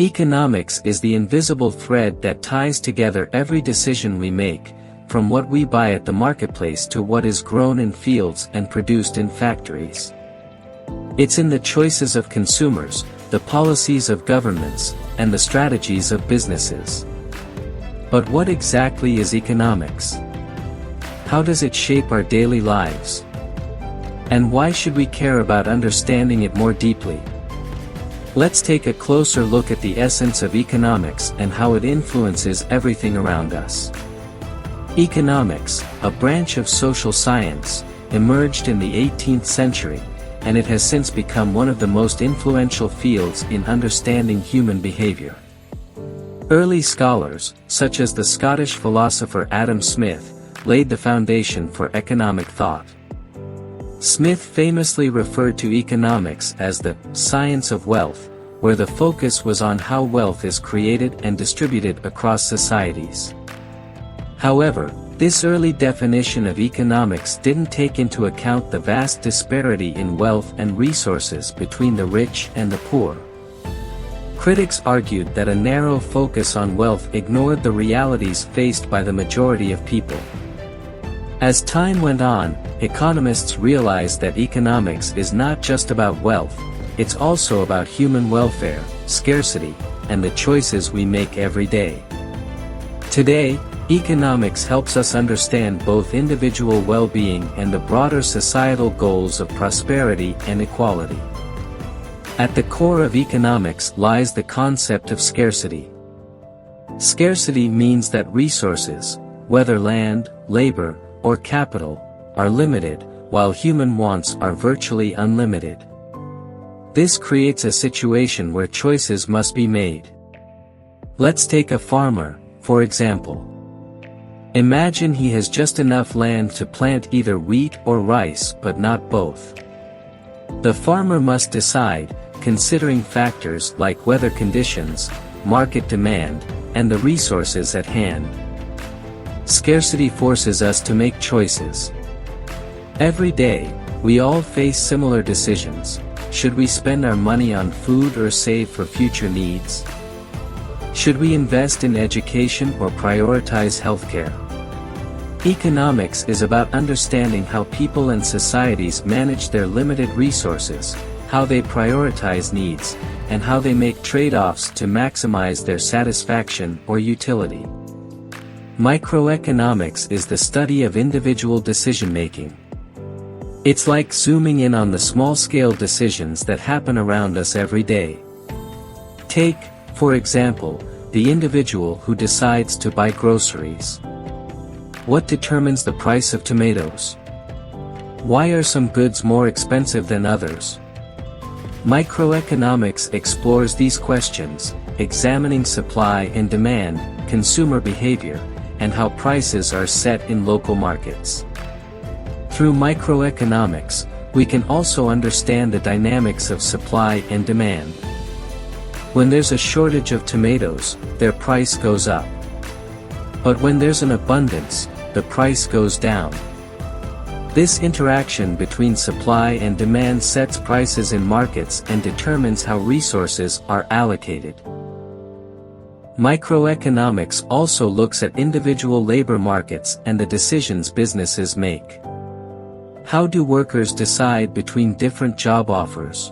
Economics is the invisible thread that ties together every decision we make, from what we buy at the marketplace to what is grown in fields and produced in factories. It's in the choices of consumers, the policies of governments, and the strategies of businesses. But what exactly is economics? How does it shape our daily lives? And why should we care about understanding it more deeply? Let's take a closer look at the essence of economics and how it influences everything around us. Economics, a branch of social science, emerged in the 18th century, and it has since become one of the most influential fields in understanding human behavior. Early scholars, such as the Scottish philosopher Adam Smith, laid the foundation for economic thought. Smith famously referred to economics as the science of wealth, where the focus was on how wealth is created and distributed across societies. However, this early definition of economics didn't take into account the vast disparity in wealth and resources between the rich and the poor. Critics argued that a narrow focus on wealth ignored the realities faced by the majority of people. As time went on, economists realized that economics is not just about wealth, it's also about human welfare, scarcity, and the choices we make every day. Today, economics helps us understand both individual well-being and the broader societal goals of prosperity and equality. At the core of economics lies the concept of scarcity. Scarcity means that resources, whether land, labor, or capital, are limited, while human wants are virtually unlimited. This creates a situation where choices must be made. Let's take a farmer, for example. Imagine he has just enough land to plant either wheat or rice but not both. The farmer must decide, considering factors like weather conditions, market demand, and the resources at hand. Scarcity forces us to make choices. Every day, we all face similar decisions. Should we spend our money on food or save for future needs? Should we invest in education or prioritize healthcare? Economics is about understanding how people and societies manage their limited resources, how they prioritize needs, and how they make trade-offs to maximize their satisfaction or utility. Microeconomics is the study of individual decision-making. It's like zooming in on the small-scale decisions that happen around us every day. Take, for example, the individual who decides to buy groceries. What determines the price of tomatoes? Why are some goods more expensive than others? Microeconomics explores these questions, examining supply and demand, consumer behavior, and how prices are set in local markets. Through microeconomics, we can also understand the dynamics of supply and demand. When there's a shortage of tomatoes, their price goes up. But when there's an abundance, the price goes down. This interaction between supply and demand sets prices in markets and determines how resources are allocated. Microeconomics also looks at individual labor markets and the decisions businesses make. How do workers decide between different job offers?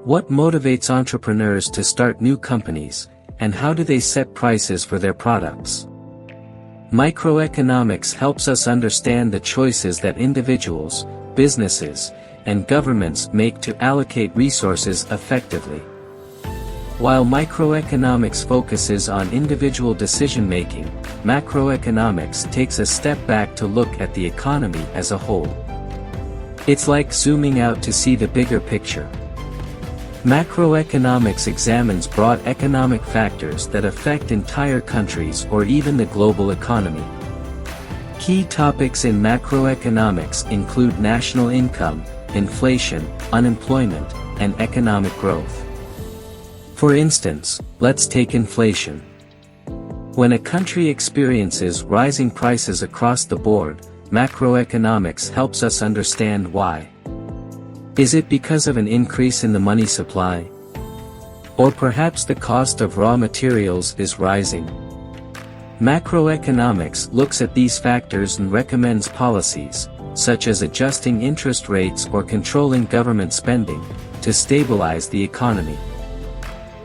What motivates entrepreneurs to start new companies, and how do they set prices for their products? Microeconomics helps us understand the choices that individuals, businesses, and governments make to allocate resources effectively. While microeconomics focuses on individual decision-making, macroeconomics takes a step back to look at the economy as a whole. It's like zooming out to see the bigger picture. Macroeconomics examines broad economic factors that affect entire countries or even the global economy. Key topics in macroeconomics include national income, inflation, unemployment, and economic growth. For instance, let's take inflation. When a country experiences rising prices across the board, macroeconomics helps us understand why. Is it because of an increase in the money supply? Or perhaps the cost of raw materials is rising. Macroeconomics looks at these factors and recommends policies, such as adjusting interest rates or controlling government spending, to stabilize the economy.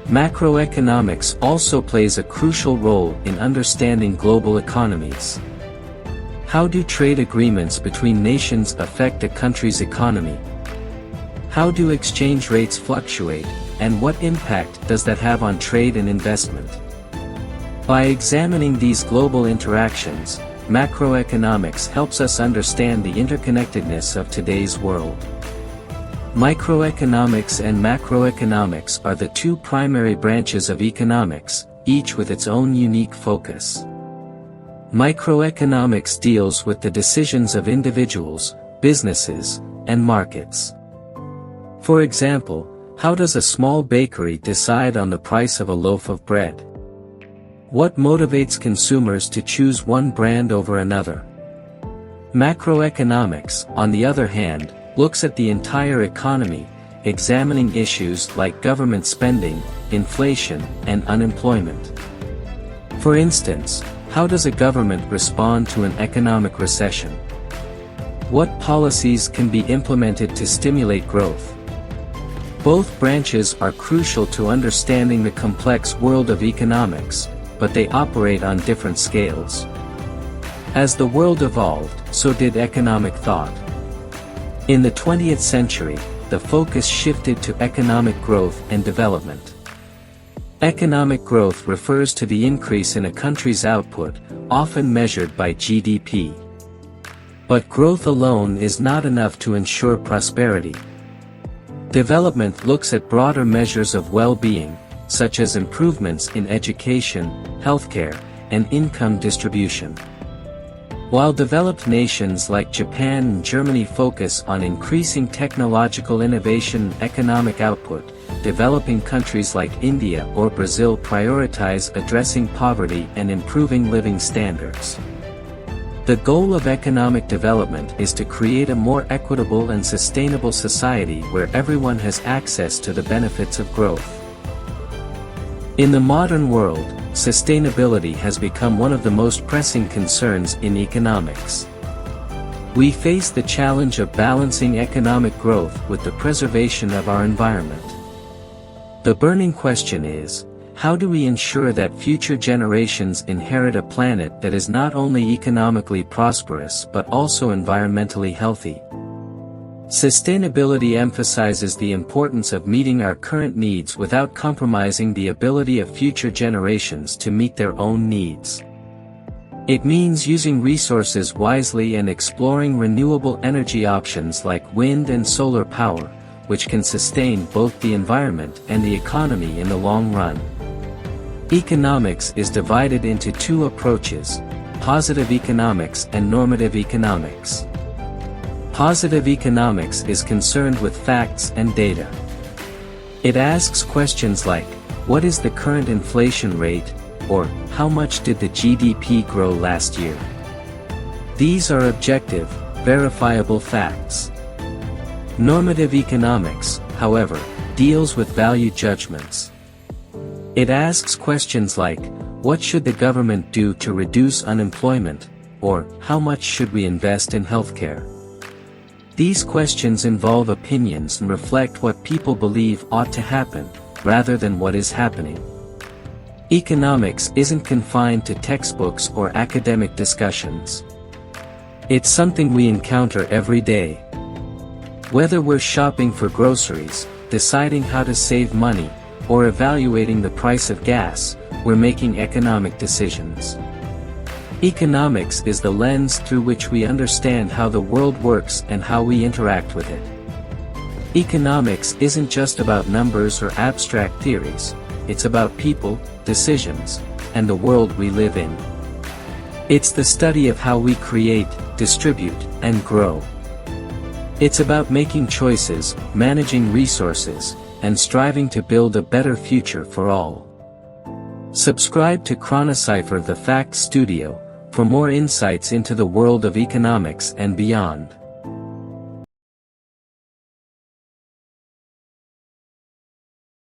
Macroeconomics also plays a crucial role in understanding global economies. How do trade agreements between nations affect a country's economy? How do exchange rates fluctuate, and what impact does that have on trade and investment? By examining these global interactions, macroeconomics helps us understand the interconnectedness of today's world. Microeconomics and macroeconomics are the two primary branches of economics, each with its own unique focus. Microeconomics deals with the decisions of individuals, businesses, and markets. For example, how does a small bakery decide on the price of a loaf of bread? What motivates consumers to choose one brand over another? Macroeconomics, on the other hand, looks at the entire economy, examining issues like government spending, inflation, and unemployment. For instance, how does a government respond to an economic recession? What policies can be implemented to stimulate growth? Both branches are crucial to understanding the complex world of economics, but they operate on different scales. As the world evolved, so did economic thought. In the 20th century, the focus shifted to economic growth and development. Economic growth refers to the increase in a country's output, often measured by GDP. But growth alone is not enough to ensure prosperity. Development looks at broader measures of well-being, such as improvements in education, healthcare, and income distribution. While developed nations like Japan and Germany focus on increasing technological innovation and economic output, developing countries like India or Brazil prioritize addressing poverty and improving living standards. The goal of economic development is to create a more equitable and sustainable society where everyone has access to the benefits of growth. In the modern world, sustainability has become one of the most pressing concerns in economics. We face the challenge of balancing economic growth with the preservation of our environment. The burning question is, how do we ensure that future generations inherit a planet that is not only economically prosperous but also environmentally healthy? Sustainability emphasizes the importance of meeting our current needs without compromising the ability of future generations to meet their own needs. It means using resources wisely and exploring renewable energy options like wind and solar power, which can sustain both the environment and the economy in the long run. Economics is divided into two approaches: positive economics and normative economics. Positive economics is concerned with facts and data. It asks questions like, what is the current inflation rate, or how much did the GDP grow last year? These are objective, verifiable facts. Normative economics, however, deals with value judgments. It asks questions like, what should the government do to reduce unemployment, or how much should we invest in healthcare? These questions involve opinions and reflect what people believe ought to happen, rather than what is happening. Economics isn't confined to textbooks or academic discussions. It's something we encounter every day. Whether we're shopping for groceries, deciding how to save money, or evaluating the price of gas, we're making economic decisions. Economics is the lens through which we understand how the world works and how we interact with it. Economics isn't just about numbers or abstract theories, it's about people, decisions, and the world we live in. It's the study of how we create, distribute, and grow. It's about making choices, managing resources, and striving to build a better future for all. Subscribe to ChronoCipher, the Fact Studio, for more insights into the world of economics and beyond.